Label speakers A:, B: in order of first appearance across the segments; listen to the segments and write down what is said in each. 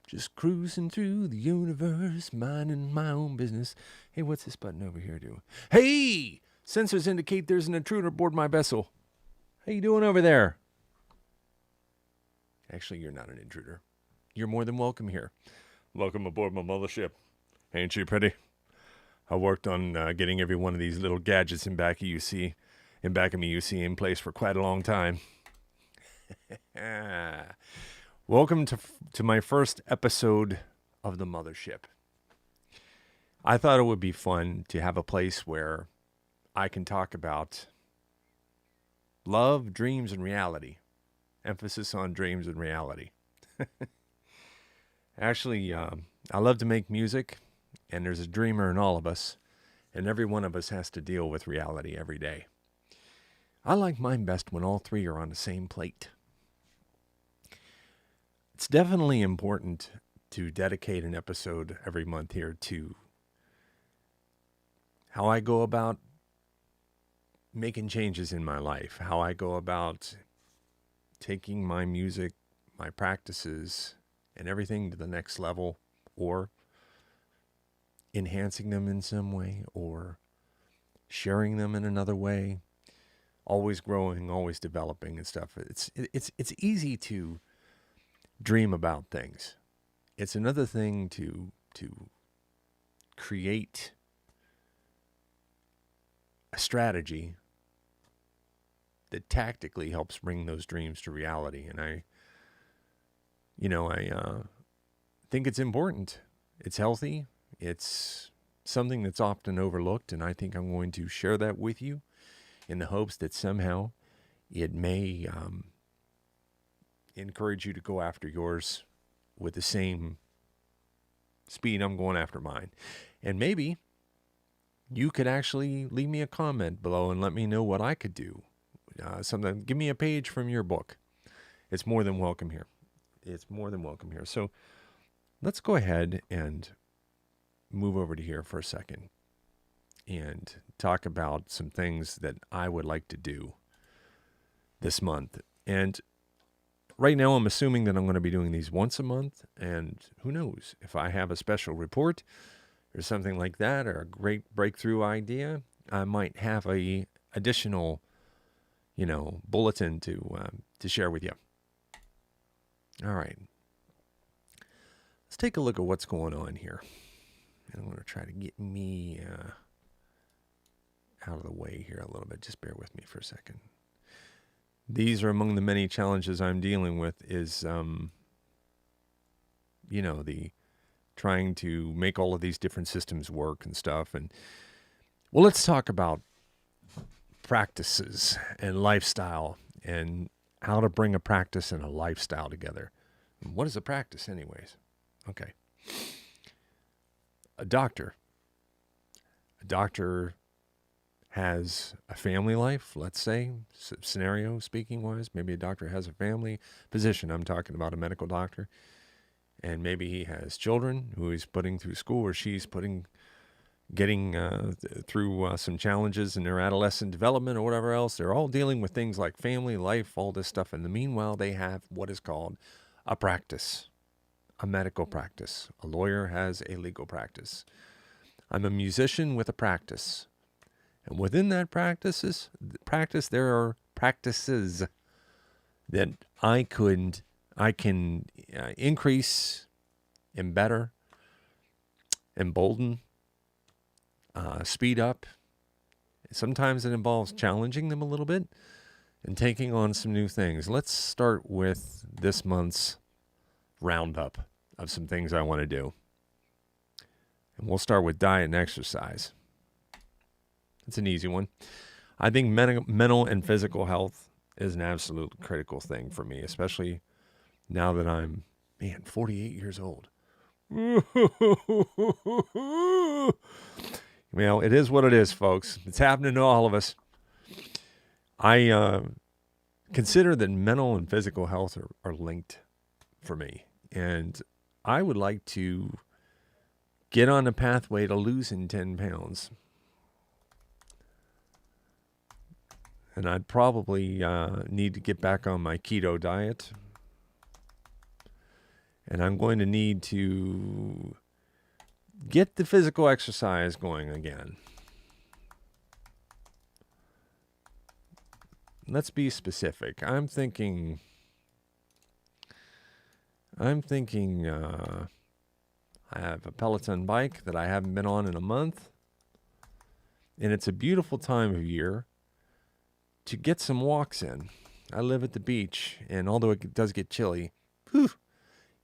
A: Just cruising through the universe, minding my own business. Hey, what's this button over here do? Hey! Sensors indicate there's an intruder aboard my vessel. How you doing over there? Actually, you're not an intruder. You're more than welcome here. Welcome aboard my mothership. Ain't you pretty? I worked on getting every one of these little gadgets in back of me you see in place for quite a long time. Welcome to my first episode of the Mothership. I thought it would be fun to have a place where I can talk about love, dreams, and reality. Emphasis on dreams and reality. Actually, I love to make music, and there's a dreamer in all of us, and every one of us has to deal with reality every day. I like mine best when all three are on the same plate. It's definitely important to dedicate an episode every month here to how I go about making changes in my life, how I go about taking my music, my practices, and everything to the next level, or enhancing them in some way, or sharing them in another way, always growing, always developing and stuff. It's easy to dream about things. It's another thing to create a strategy that tactically helps bring those dreams to reality. And I think it's important. It's healthy. It's something that's often overlooked, and I think I'm going to share that with you in the hopes that somehow it may encourage you to go after yours with the same speed I'm going after mine. And maybe you could actually leave me a comment below and let me know what I could do. Give me a page from your book. It's more than welcome here. It's more than welcome here. So let's go ahead and move over to here for a second and talk about some things that I would like to do this month. And right now I'm assuming that I'm going to be doing these once a month, and who knows, if I have a special report or something like that, or a great breakthrough idea, I might have a additional, bulletin to share with you. All right. Let's take a look at what's going on here. And I'm going to try to get me out of the way here a little bit. Just bear with me for a second. These are among the many challenges I'm dealing with is, the trying to make all of these different systems work and stuff. And well, let's talk about practices and lifestyle and how to bring a practice and a lifestyle together. What is a practice anyways? Okay. A doctor has a family life, let's say, scenario speaking wise. Maybe a doctor has a family physician. I'm talking about a medical doctor. And maybe he has children who he's putting through school, or she's getting through some challenges in their adolescent development or whatever else. They're all dealing with things like family, life, all this stuff. In the meanwhile, they have what is called a practice, a medical practice. A lawyer has a legal practice. I'm a musician with a practice. And within that practice, there are practices that I can increase, embetter, embolden, speed up. Sometimes it involves challenging them a little bit and taking on some new things. Let's start with this month's roundup of some things I want to do. And we'll start with diet and exercise. It's an easy one. I think mental and physical health is an absolute critical thing for me, especially now that I'm, 48 years old. Well, it is what it is, folks. It's happening to all of us. I consider that mental and physical health are linked for me. And I would like to get on a pathway to losing 10 pounds. And I'd probably need to get back on my keto diet. And I'm going to need to get the physical exercise going again. Let's be specific. I'm thinking I have a Peloton bike that I haven't been on in a month. And it's a beautiful time of year to get some walks in. I live at the beach, and although it does get chilly,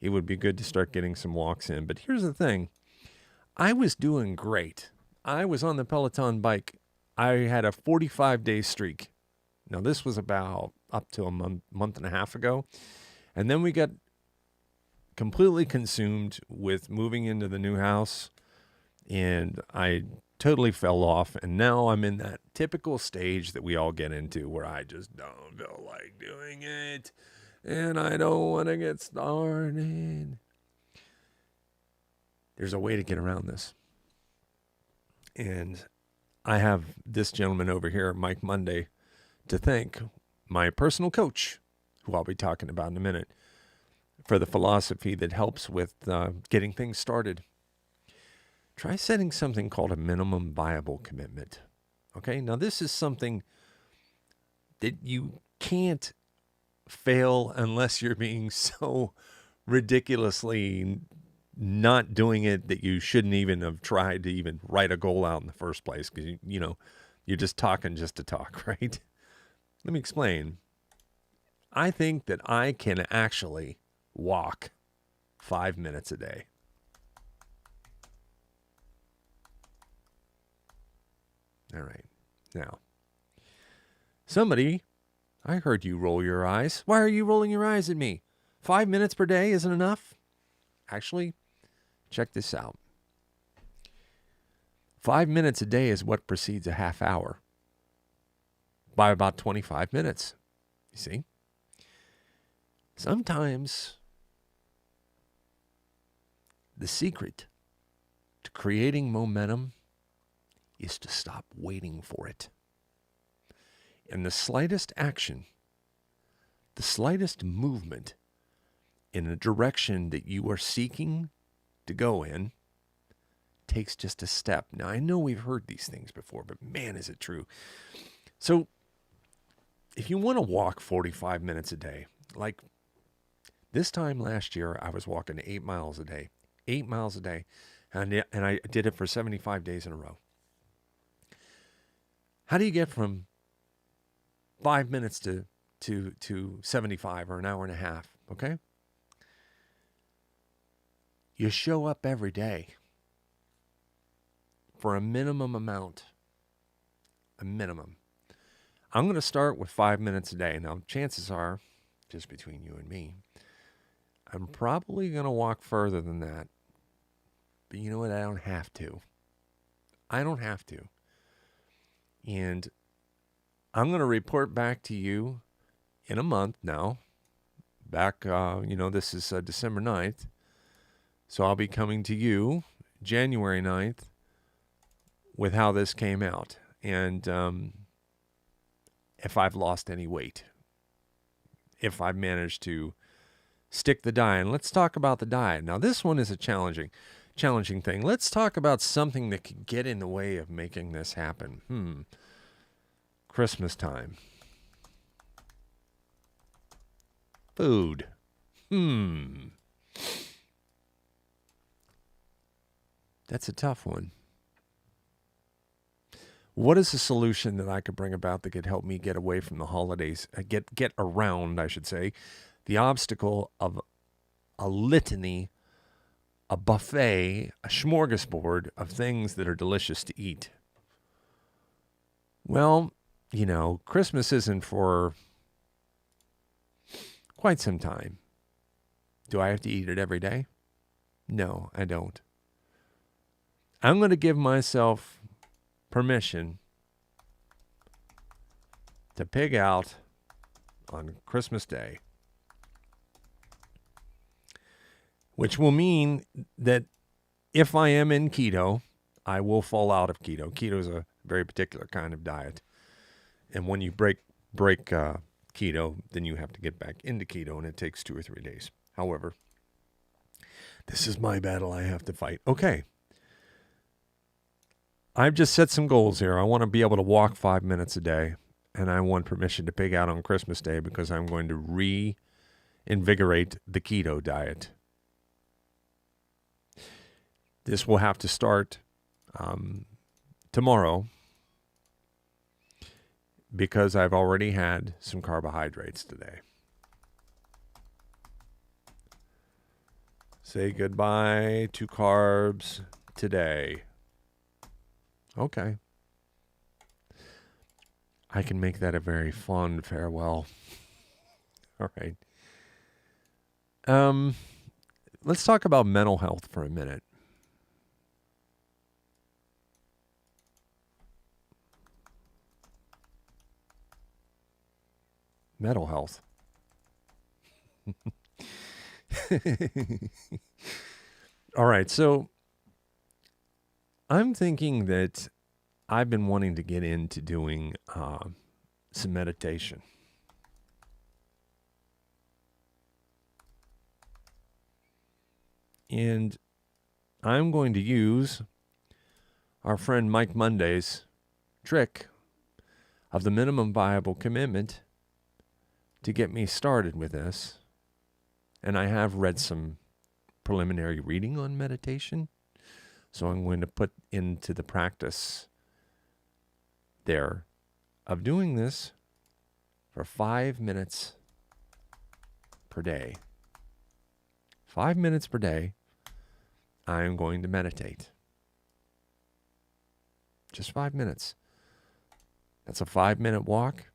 A: it would be good to start getting some walks in. But here's the thing. I was doing great. I was on the Peloton bike. I had a 45-day streak. Now, this was about up to a month and a half ago. And then we got completely consumed with moving into the new house. And I totally fell off. And now I'm in that typical stage that we all get into where I just don't feel like doing it. And I don't want to get started. There's a way to get around this. And I have this gentleman over here, Mike Monday, to thank, my personal coach, who I'll be talking about in a minute, for the philosophy that helps with getting things started. Try setting something called a minimum viable commitment. Okay, now this is something that you can't fail unless you're being so ridiculously not doing it that you shouldn't even have tried to even write a goal out in the first place, because you're just talking just to talk, right? Let me explain. I think that I can actually walk 5 minutes a day. All right. Now, somebody, I heard you roll your eyes. Why are you rolling your eyes at me? 5 minutes per day isn't enough? Actually, check this out. 5 minutes a day is what precedes a half hour by about 25 minutes. You see? Sometimes the secret to creating momentum is to stop waiting for it. And the slightest action, the slightest movement in a direction that you are seeking to go in takes just a step. Now, I know we've heard these things before, but man, is it true. So if you want to walk 45 minutes a day, like this time last year, I was walking 8 miles a day. 8 miles a day. And I did it for 75 days in a row. How do you get from 5 minutes to 75 or an hour and a half? Okay? You show up every day for a minimum amount. A minimum. I'm going to start with 5 minutes a day. Now, chances are, just between you and me, I'm probably going to walk further than that. But you know what? I don't have to. I don't have to. And I'm going to report back to you in a month now. Back, this is December 9th. So I'll be coming to you January 9th with how this came out. And if I've lost any weight. If I've managed to stick the diet. And let's talk about the diet. Now, this one is a challenging thing. Let's talk about something that could get in the way of making this happen. Christmas time. Food. That's a tough one. What is a solution that I could bring about that could help me get away from the holidays, get around, I should say, the obstacle of a litany, a buffet, a smorgasbord of things that are delicious to eat? Well, Christmas isn't for quite some time. Do I have to eat it every day? No, I don't. I'm going to give myself permission to pig out on Christmas Day, which will mean that if I am in keto, I will fall out of keto. Keto is a very particular kind of diet. And when you break keto, then you have to get back into keto, and it takes 2 or 3 days. However, This is my battle I have to fight. Okay. I've just set some goals here. I want to be able to walk 5 minutes a day, and I want permission to pig out on Christmas Day because I'm going to reinvigorate the keto diet. This will have to start tomorrow because I've already had some carbohydrates today. Say goodbye to carbs today. Okay. I can make that a very fond farewell. All right. Let's talk about mental health for a minute. Mental health. All right, so I'm thinking that I've been wanting to get into doing some meditation. And I'm going to use our friend Mike Monday's trick of the minimum viable commitment to get me started with this. And I have read some preliminary reading on meditation. So I'm going to put into the practice there of doing this for 5 minutes per day. 5 minutes per day, I am going to meditate. Just 5 minutes. That's a 5-minute walk,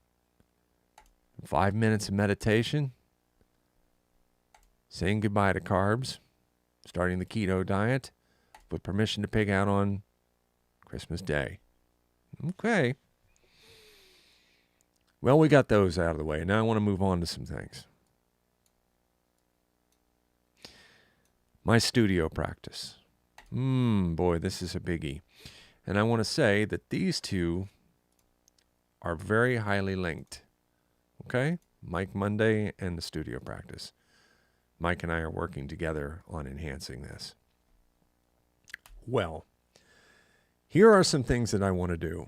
A: 5 minutes of meditation, saying goodbye to carbs, starting the keto diet, with permission to pig out on Christmas Day. Okay. Well, we got those out of the way. Now I want to move on to some things. My studio practice. Boy, this is a biggie. And I want to say that these two are very highly linked. Okay? Mike Monday and the studio practice. Mike and I are working together on enhancing this. Well, here are some things that I want to do.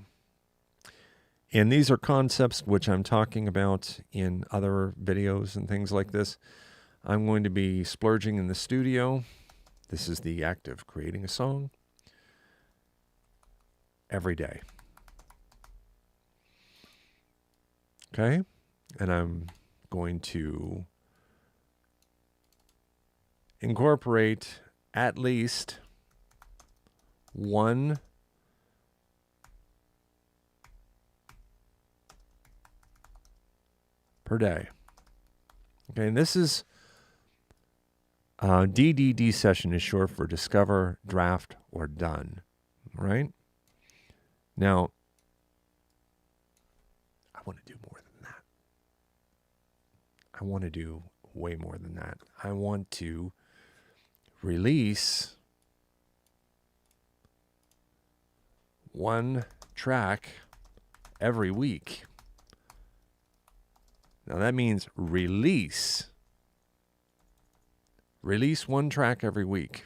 A: And these are concepts which I'm talking about in other videos and things like this. I'm going to be splurging in the studio. This is the act of creating a song every day. Okay? And I'm going to incorporate at least one per day. Okay, and this is DDD session is short for discover, draft, or done. Right? Now, I want to do more than that. I want to do way more than that. I want to release one track every week. Now that means release one track every week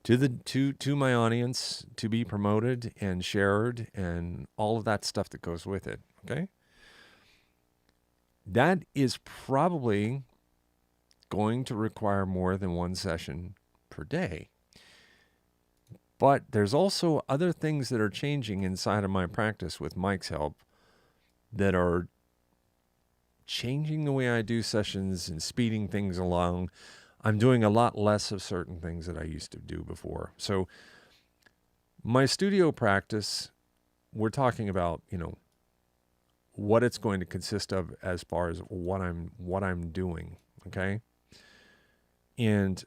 A: to my audience to be promoted and shared and all of that stuff that goes with it. Okay? That is probably going to require more than one session per day. But there's also other things that are changing inside of my practice with Mike's help that are changing the way I do sessions and speeding things along. I'm doing a lot less of certain things that I used to do before. So my studio practice, we're talking about, what it's going to consist of as far as what I'm doing, okay? And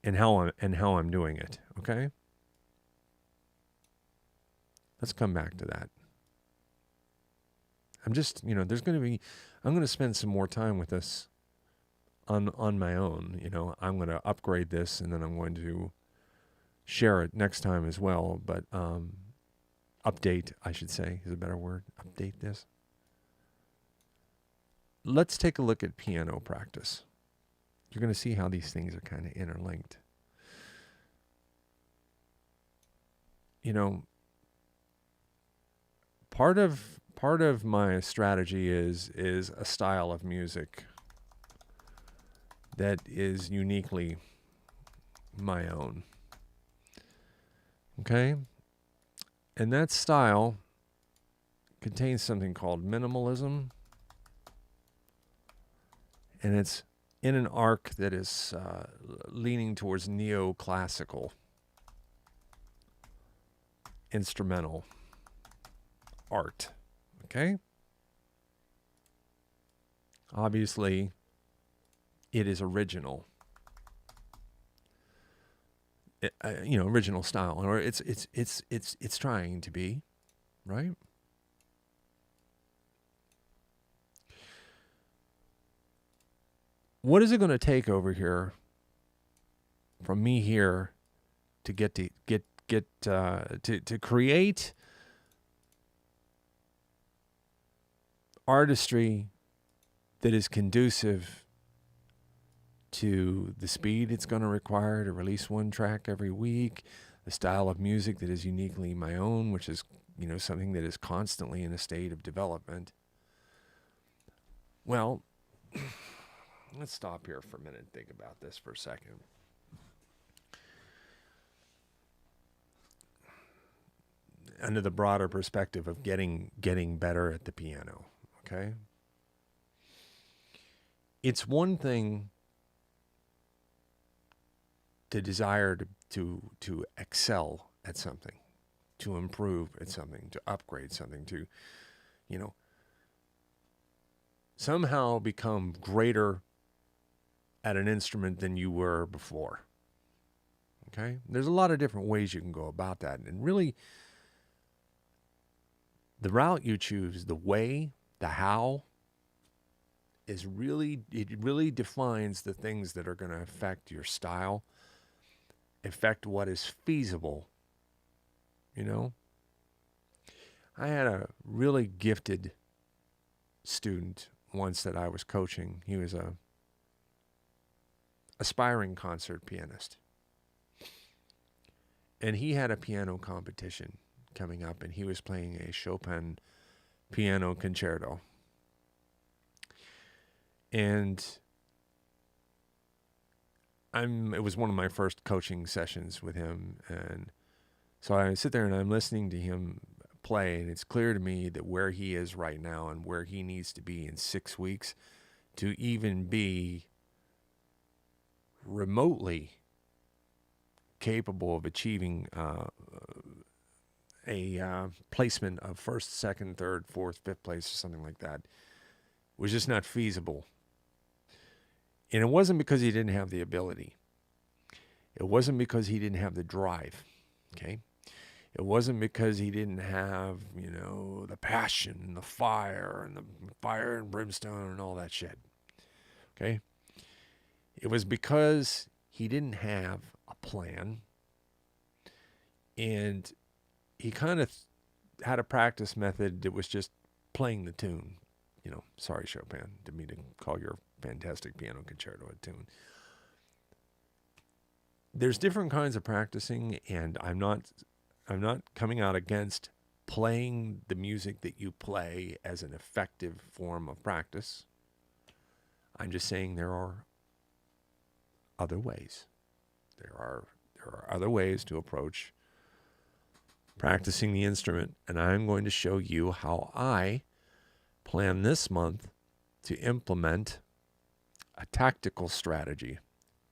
A: how I'm doing it, okay? Let's come back to that. I'm just, I'm going to spend some more time with this on my own. I'm going to upgrade this and then I'm going to share it next time as well. But update, I should say, is a better word. Update this. let's take a look at piano practice. You're going to see how these things are kind of interlinked. You know, part of my strategy is a style of music that is uniquely my own. Okay? And that style contains something called minimalism, and it's in an arc that is leaning towards neoclassical instrumental art. Okay? Obviously, it is original. Original style, or it's trying to be, right? What is it going to take over here from me here to get to create artistry that is conducive to the speed it's going to require to release one track every week, the style of music that is uniquely my own, which is, something that is constantly in a state of development? Well, let's stop here for a minute and think about this for a second. Under the broader perspective of getting better at the piano, okay? It's one thing to desire to excel at something, to improve at something, to upgrade something, to, somehow become greater at an instrument than you were before. Okay? There's a lot of different ways you can go about that. And really, the route you choose, the way, the how, it really defines the things that are going to affect your style, affect what is feasible. I had a really gifted student once that I was coaching. He was a aspiring concert pianist. And he had a piano competition coming up, and he was playing a Chopin piano concerto. And it was one of my first coaching sessions with him, and so I sit there and I'm listening to him play, and it's clear to me that where he is right now and where he needs to be in 6 weeks to even be remotely capable of achieving a placement of first, second, third, fourth, fifth place or something like that was just not feasible. And it wasn't because he didn't have the ability. It wasn't because he didn't have the drive, okay? It wasn't because he didn't have, the passion and the fire and brimstone and all that shit, okay? It was because he didn't have a plan, and he kind of had a practice method that was just playing the tune. Sorry, Chopin, didn't mean to call your fantastic piano concerto a tune. There's different kinds of practicing, and I'm not coming out against playing the music that you play as an effective form of practice. I'm just saying there are other ways. There are other ways to approach practicing the instrument, and I'm going to show you how I plan this month to implement a tactical strategy.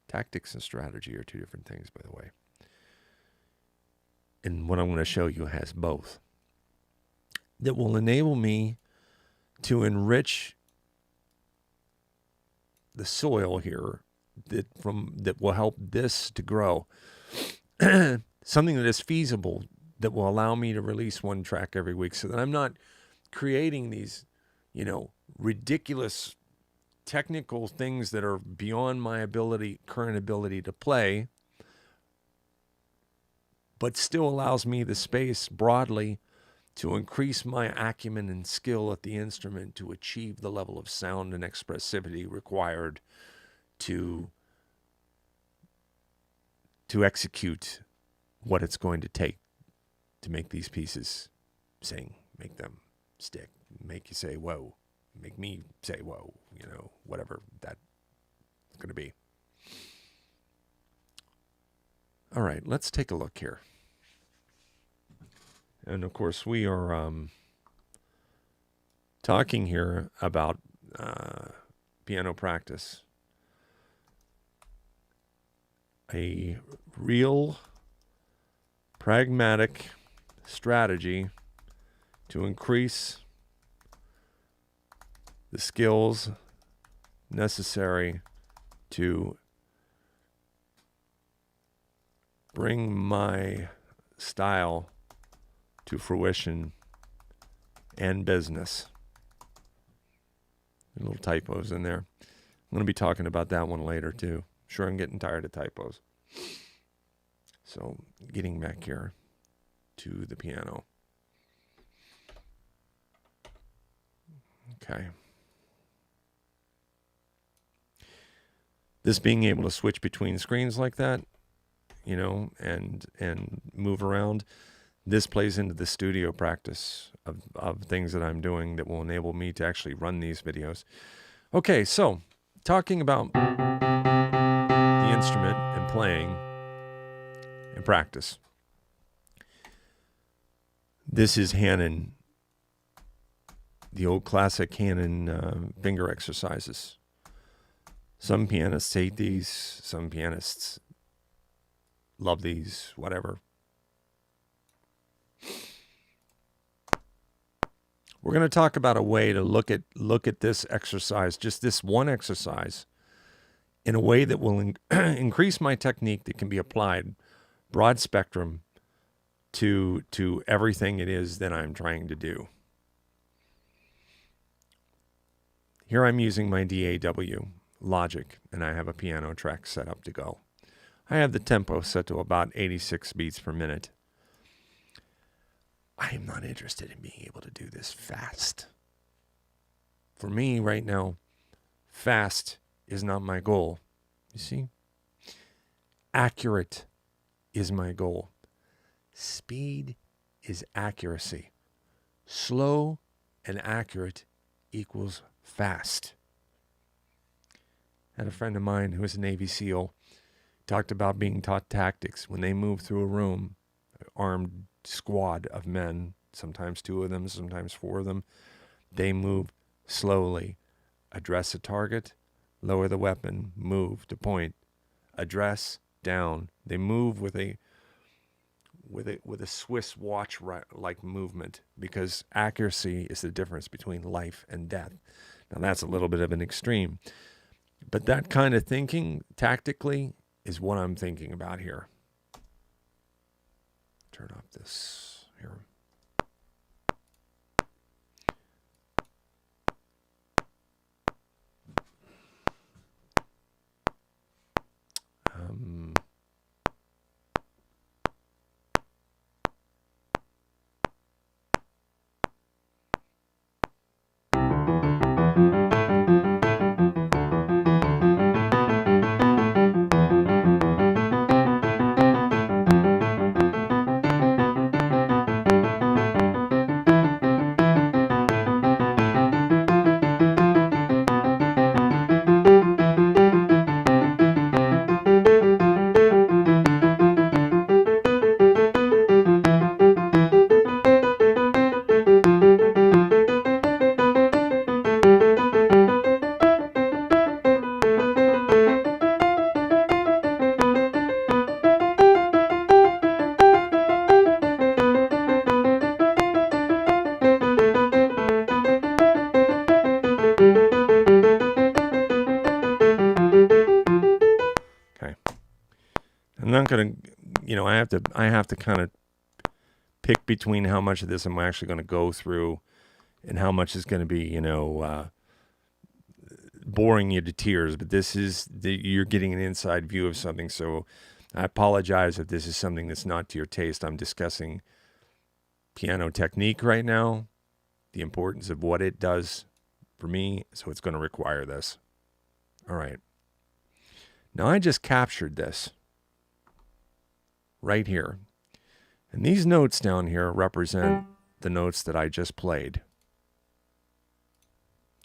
A: Tactics and strategy are two different things, by the way. And what I'm going to show you has both. That will enable me to enrich the soil here that will help this to grow. Something that is feasible, that will allow me to release one track every week, so that I'm not creating these, ridiculous technical things that are beyond my current ability to play, but still allows me the space broadly to increase my acumen and skill at the instrument to achieve the level of sound and expressivity required to execute what it's going to take to make these pieces sing, make them stick, make you say, whoa, make me say, whoa, whatever that's going to be. All right, let's take a look here. And of course, we are talking here about piano practice. A real pragmatic strategy to increase the skills necessary to bring my style to fruition and business. Little typos in there. I'm going to be talking about that one later too. Sure, I'm getting tired of typos. So, getting back here to the piano. Okay. This being able to switch between screens like that, and move around, this plays into the studio practice of things that I'm doing that will enable me to actually run these videos. Okay, so talking about the instrument and playing and practice. This is Hanon, the old classic Hanon finger exercises. Some pianists hate these, some pianists love these, whatever. We're going to talk about a way to look at this exercise, just this one exercise, in a way that will increase my technique that can be applied broad spectrum to everything it is that I'm trying to do. Here I'm using my DAW Logic, and I have a piano track set up to go. I have the tempo set to about 86 beats per minute. I am not interested in being able to do this fast. For me right now, fast is not my goal. You see? Accurate is my goal. Speed is accuracy. Slow and accurate equals fast. I had a friend of mine who was a Navy SEAL, talked about being taught tactics. When they move through a room, an armed squad of men, sometimes 2 of them, sometimes 4 of them, they move slowly. Address a target, lower the weapon, move to point, address, down. They move with a Swiss watch like movement, because accuracy is the difference between life and death. Now that's a little bit of an extreme, but that kind of thinking tactically is what I'm thinking about here. Turn off this here. I'm not going to, I have to kind of pick between how much of this I'm actually going to go through and how much is going to be, boring you to tears. But you're getting an inside view of something. So I apologize if this is something that's not to your taste. I'm discussing piano technique right now, the importance of what it does for me, so it's going to require this. All right. Now I just captured this right here. And these notes down here represent the notes that I just played.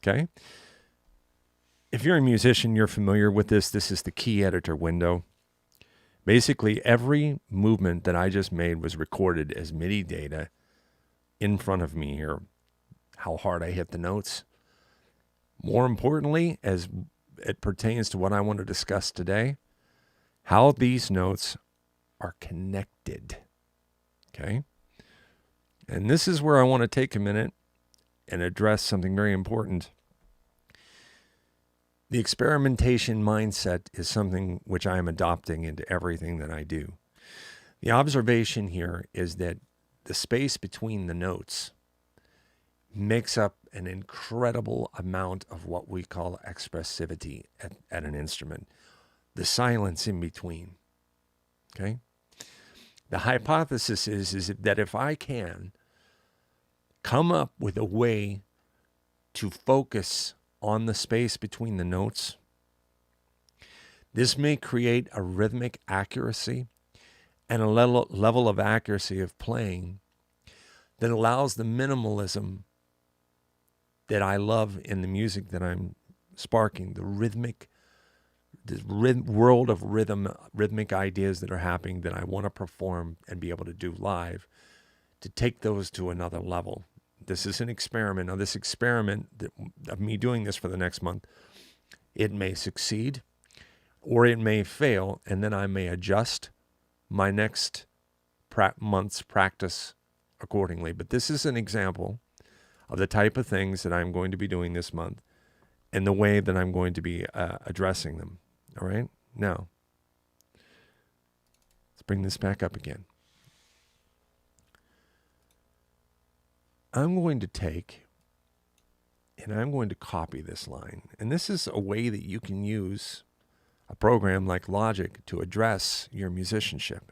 A: Okay? If you're a musician, you're familiar with this. This is the key editor window. Basically, every movement that I just made was recorded as MIDI data in front of me here. How hard I hit the notes. More importantly, as it pertains to what I want to discuss today, how these notes are connected. Okay? And this is where I want to take a minute and address something very important. The experimentation mindset is something which I am adopting into everything that I do. The observation here is that the space between the notes makes up an incredible amount of what we call expressivity at an instrument. The silence in between. Okay? The hypothesis is that if I can come up with a way to focus on the space between the notes, this may create a rhythmic accuracy and a level of accuracy of playing that allows the minimalism that I love in the music that I'm sparking, the world of rhythmic ideas that are happening that I want to perform and be able to do live, to take those to another level. This is an experiment. Now, this experiment of me doing this for the next month, it may succeed or it may fail, and then I may adjust my next month's practice accordingly. But this is an example of the type of things that I'm going to be doing this month and the way that I'm going to be addressing them. All right? Now, let's bring this back up again. I'm going to take and I'm going to copy this line. And this is a way that you can use a program like Logic to address your musicianship.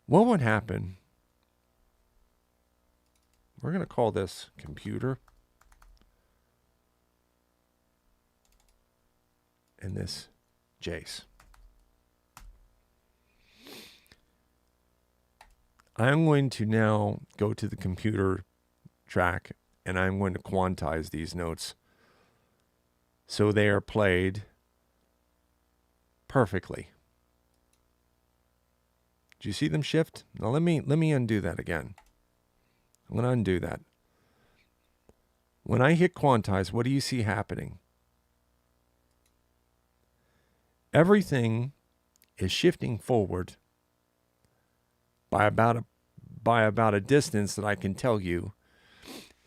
A: What would happen? We're going to call this computer. And this Jace. I'm going to now go to the computer track and I'm going to quantize these notes so they are played perfectly. Do you see them shift? Now let me undo that again. I'm going to undo that. When I hit quantize, what do you see happening? Everything is shifting forward by about a distance that I can tell you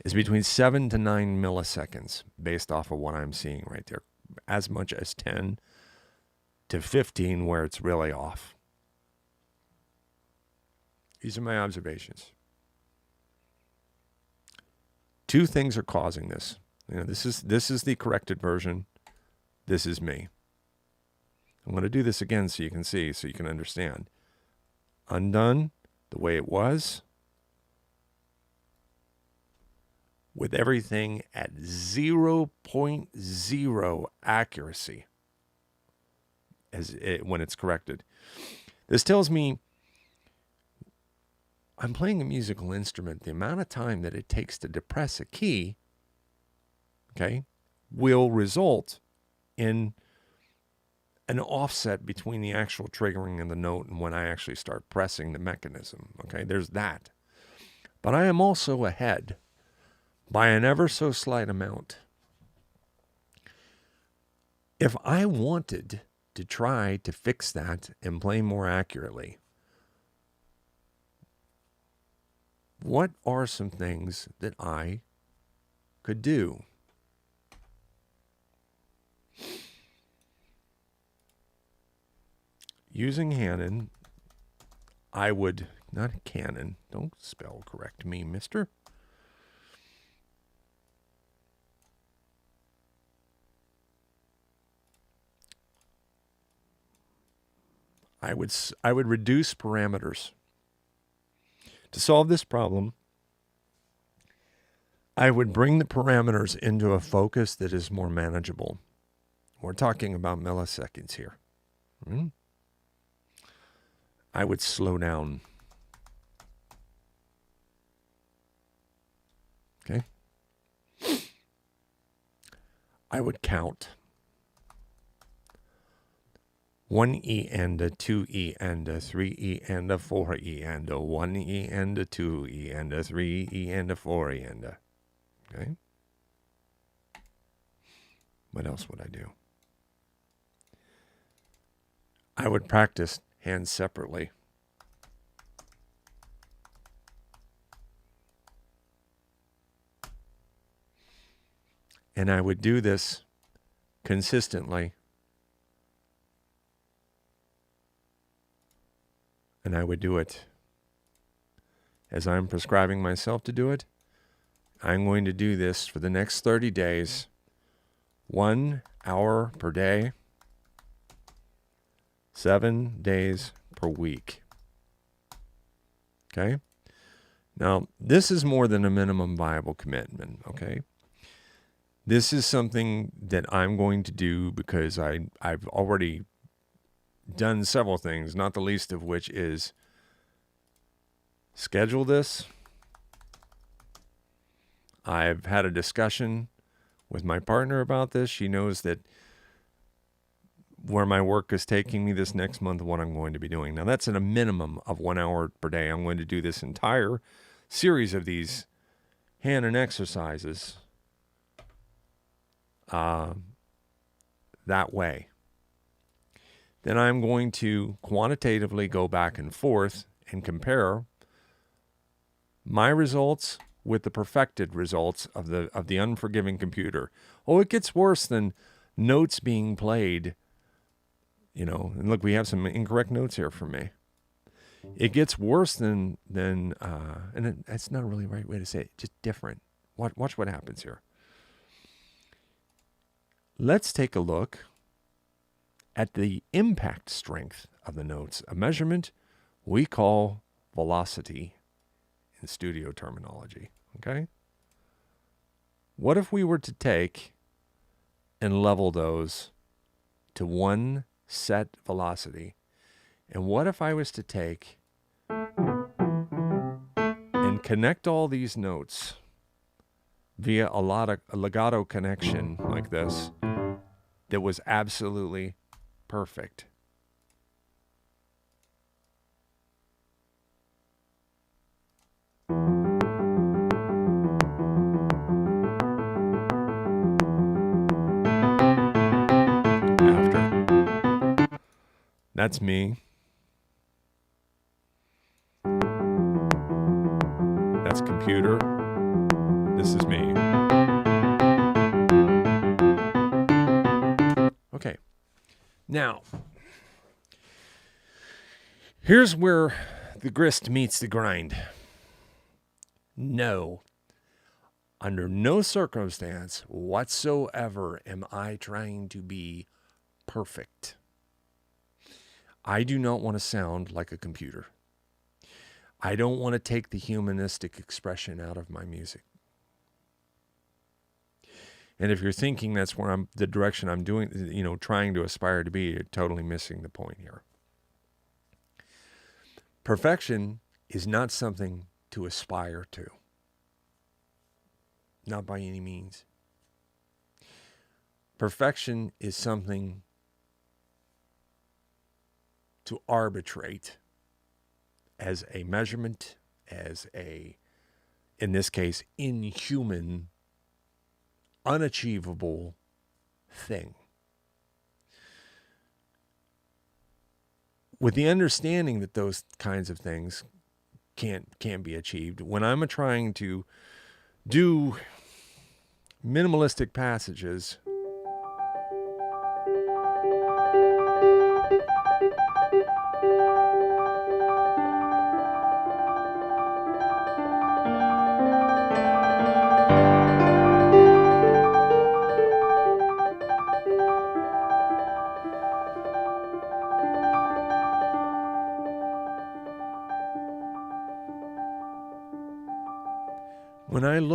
A: is between 7 to 9 milliseconds based off of what I'm seeing right there. As much as 10 to 15 where it's really off. These are my observations. Two things are causing this. You know, this is the corrected version. This is me. I'm going to do this again so you can see, so you can understand. Undone the way it was, with everything at 0.0 accuracy when it's corrected. This tells me I'm playing a musical instrument. The amount of time that it takes to depress a key, okay, will result in an offset between the actual triggering of the note and when I actually start pressing the mechanism. Okay, there's that. But I am also ahead by an ever so slight amount. If I wanted to try to fix that and play more accurately, what are some things that I could do? Using Canon, I would, not Canon, don't spell correct me, mister. I would reduce parameters. To solve this problem, I would bring the parameters into a focus that is more manageable. We're talking about milliseconds here. I would slow down. Okay? I would count. 1E and a 2E and a 3E and a 4E and a 1E and a 2E and a 3E and a 4E and a. Okay? What else would I do? I would practice hands separately. And I would do this consistently. And I would do it as I'm prescribing myself to do it. I'm going to do this for the next 30 days, 1 hour per day, 7 days per week. Okay? Now, this is more than a minimum viable commitment, okay? This is something that I'm going to do because I've already done several things, not the least of which is schedule this. I've had a discussion with my partner about this. She knows that where my work is taking me this next month, what I'm going to be doing. Now, that's at a minimum of 1 hour per day. I'm going to do this entire series of these hand and exercises that way. Then I'm going to quantitatively go back and forth and compare my results with the perfected results of the unforgiving computer. Oh, it gets worse than notes being played. You know, and look, we have some incorrect notes here for me. It gets worse than and that's not really the right way to say it, just different. Watch what happens here. Let's take a look at the impact strength of the notes, a measurement we call velocity in studio terminology, okay? What if we were to take and level those to one set velocity? And what if I was to take and connect all these notes via a legato connection like this that was absolutely perfect? After. That's me. That's computer. This is me. Okay. Now, here's where the grist meets the grind. No. Under no circumstance whatsoever am I trying to be perfect. I do not want to sound like a computer. I don't want to take the humanistic expression out of my music. And if you're thinking that's where the direction I'm doing, trying to aspire to be, you're totally missing the point here. Perfection is not something to aspire to. Not by any means. Perfection is something to arbitrate as a measurement, as a, in this case, inhuman, unachievable thing. With the understanding that those kinds of things can't be achieved, when I'm trying to do minimalistic passages,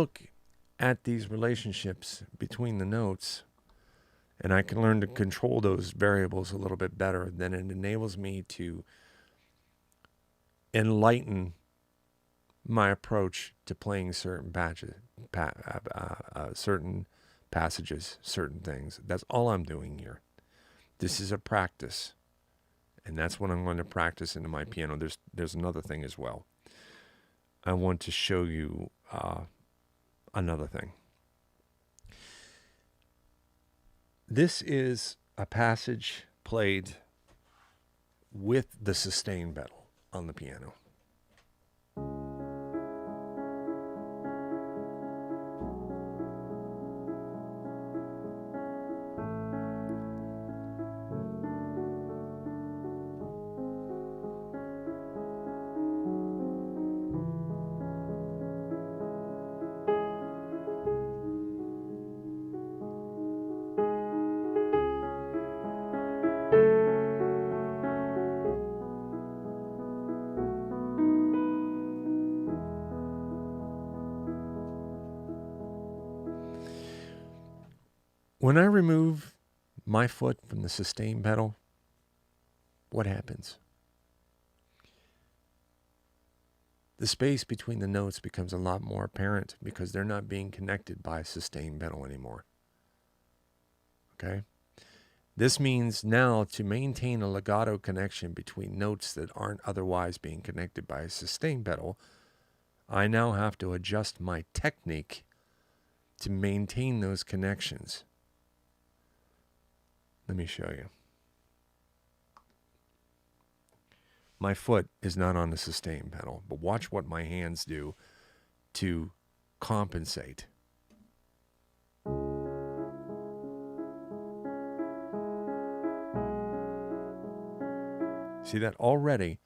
A: look at these relationships between the notes, and I can learn to control those variables a little bit better, then it enables me to enlighten my approach to playing certain certain passages, certain things. That's all I'm doing here. This is a practice, and that's what I'm going to practice into my piano. There's another thing as well. I want to show you another thing. This is a passage played with the sustain pedal on the piano. When I remove my foot from the sustain pedal, what happens? The space between the notes becomes a lot more apparent because they're not being connected by a sustain pedal anymore. Okay? This means now to maintain a legato connection between notes that aren't otherwise being connected by a sustain pedal, I now have to adjust my technique to maintain those connections. Let me show you. My foot is not on the sustain pedal, but watch what my hands do to compensate. See that already?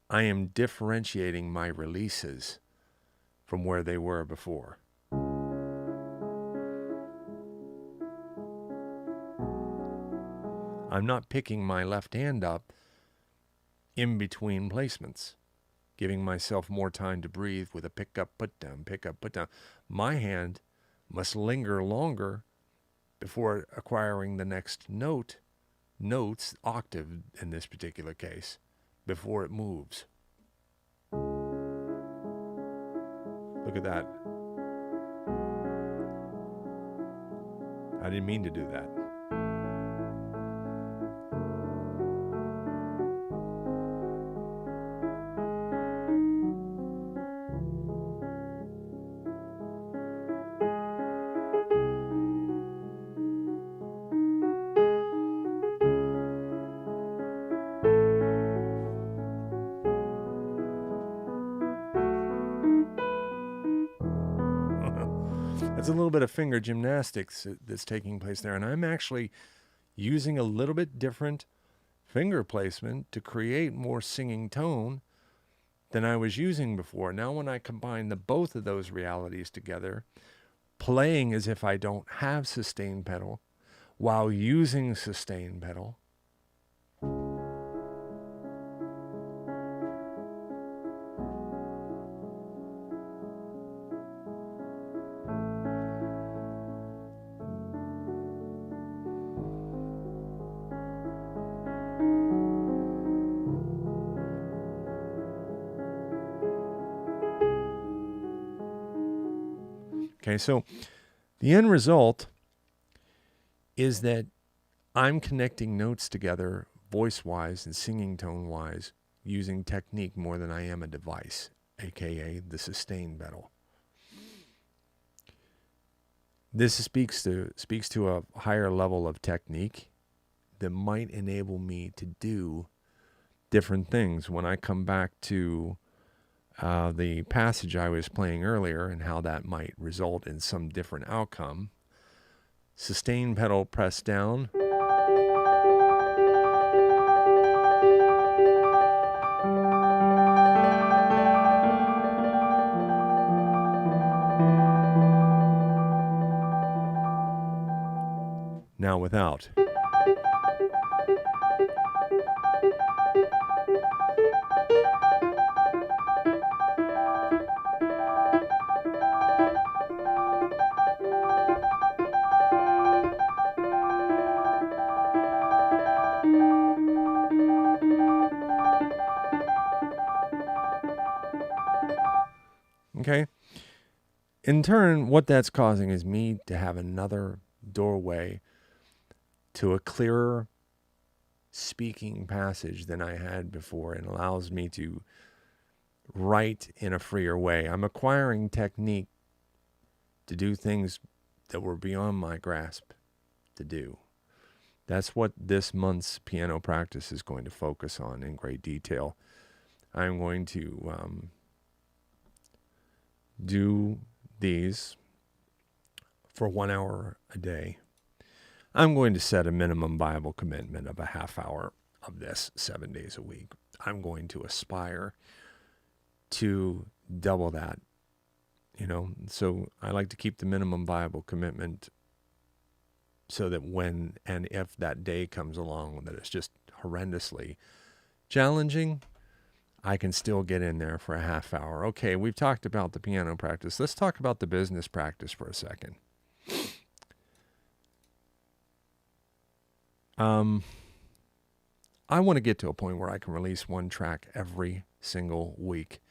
A: I am differentiating my releases from where they were before. I'm not picking my left hand up in between placements, giving myself more time to breathe with a pick up, put down, pick up, put down. My hand must linger longer before acquiring the next notes, octave in this particular case, before it moves. Look at that. I didn't mean to do that. It's a little bit of finger gymnastics that's taking place there, and I'm actually using a little bit different finger placement to create more singing tone than I was using before. Now when I combine both of those realities together, playing as if I don't have sustain pedal while using sustain pedal, okay, so the end result is that I'm connecting notes together voice-wise and singing tone-wise using technique more than I am a device, aka the sustain pedal. This speaks to a higher level of technique that might enable me to do different things when I come back to the passage I was playing earlier and how that might result in some different outcome. Sustain pedal pressed down. Now without. Okay? In turn, what that's causing is me to have another doorway to a clearer speaking passage than I had before, and allows me to write in a freer way. I'm acquiring technique to do things that were beyond my grasp to do. That's what this month's piano practice is going to focus on in great detail. I'm going to do these for 1 hour a day. I'm going to set a minimum viable commitment of a half hour of this 7 days a week. I'm going to aspire to double that, So I like to keep the minimum viable commitment so that when and if that day comes along that it's just horrendously challenging, I can still get in there for a half hour. Okay, we've talked about the piano practice. Let's talk about the business practice for a second. I want to get to a point where I can release one track every single week.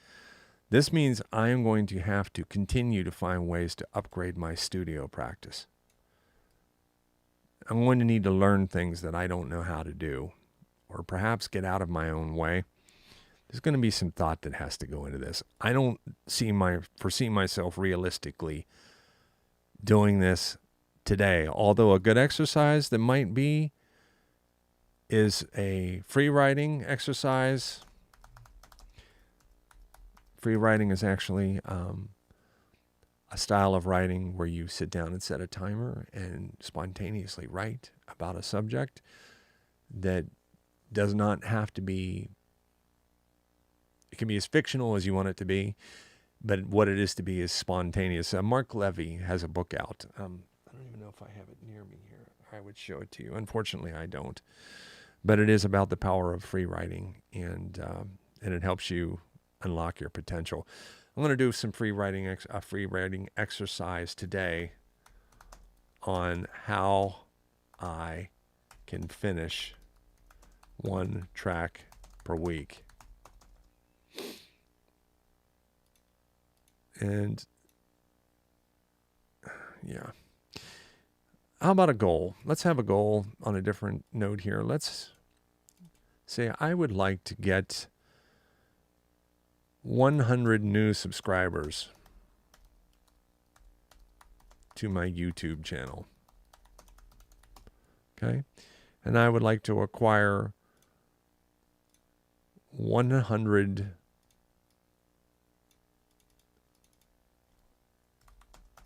A: This means I am going to have to continue to find ways to upgrade my studio practice. I'm going to need to learn things that I don't know how to do, or perhaps get out of my own way. There's going to be some thought that has to go into this. I don't foresee myself realistically doing this today, although a good exercise that might be is a free writing exercise. Free writing is actually a style of writing where you sit down and set a timer and spontaneously write about a subject that does not have to be, it can be as fictional as you want it to be, but what it is to be is spontaneous. Mark Levy has a book out. I don't even know if I have it near me here. I would show it to you. Unfortunately, I don't. But it is about the power of free writing, and it helps you unlock your potential. I'm going to do some free writing exercise today on how I can finish one track per week. And yeah. How about a goal? Let's have a goal on a different note here. Let's say I would like to get 100 new subscribers to my YouTube channel. Okay? And I would like to acquire 100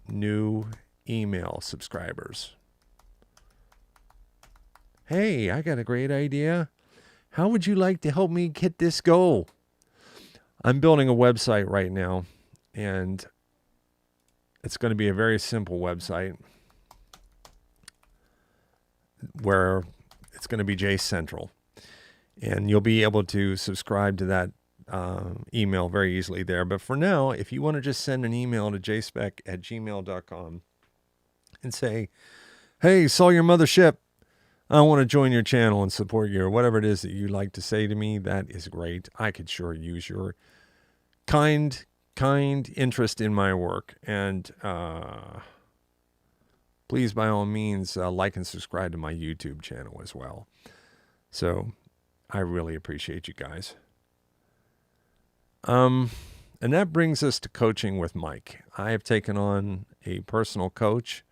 A: new email subscribers. Hey, I got a great idea. How would you like to help me hit this goal? I'm building a website right now, and it's going to be a very simple website where it's going to be J Central. And you'll be able to subscribe to that email very easily there. But for now, if you want to just send an email to jspec@gmail.com and say, hey, saw your Mothership, I want to join your channel and support you, or whatever it is that you like to say to me, that is great. I could sure use your kind interest in my work. And please, by all means, like and subscribe to my YouTube channel as well. So I really appreciate you guys. And that brings us to coaching with Mike. I have taken on a personal coach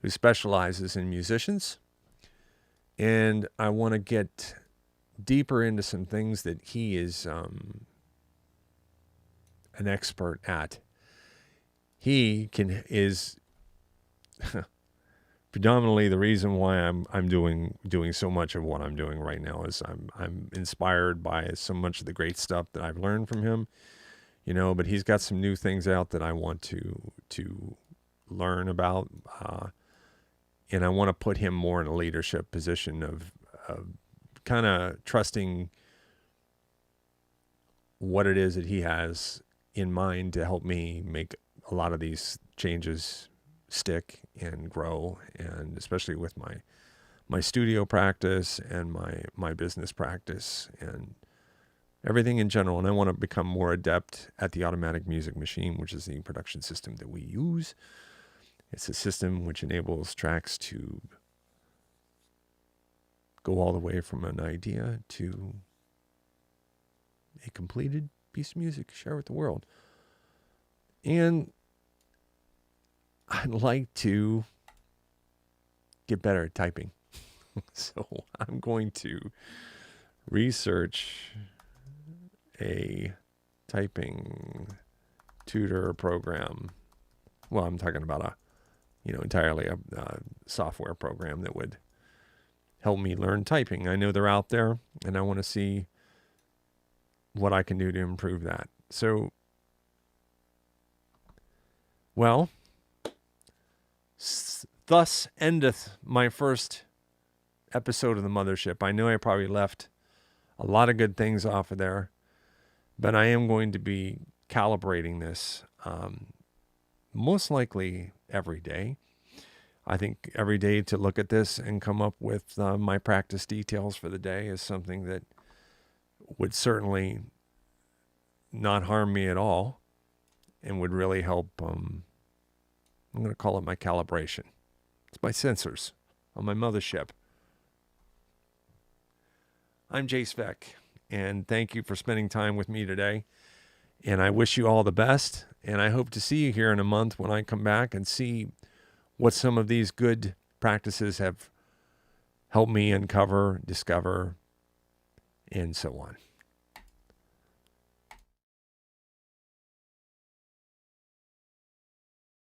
A: who specializes in musicians, and I want to get deeper into some things that he is an expert at. He is predominantly the reason why I'm doing so much of what I'm doing right now is I'm inspired by so much of the great stuff that I've learned from him, but he's got some new things out that I want to learn about, and I want to put him more in a leadership position of kind of trusting what it is that he has in mind to help me make a lot of these changes stick and grow, and especially with my studio practice and my business practice, and everything in general. And I want to become more adept at the automatic music machine, which is the production system that we use. It's a system which enables tracks to go all the way from an idea to a completed piece of music, share with the world. And I'd like to get better at typing. So I'm going to research a typing tutor program. Well, I'm talking about entirely a software program that would help me learn typing. I know they're out there, and I want to see what I can do to improve that. So, well, thus endeth my first episode of the Mothership. I know I probably left a lot of good things off of there, but I am going to be calibrating this most likely every day. I think every day to look at this and come up with my practice details for the day is something that would certainly not harm me at all and would really help. I'm going to call it my calibration. It's my sensors on my mothership. I'm Jay Speck, and thank you for spending time with me today. And I wish you all the best, and I hope to see you here in a month when I come back and see what some of these good practices have helped me uncover, discover, and so on.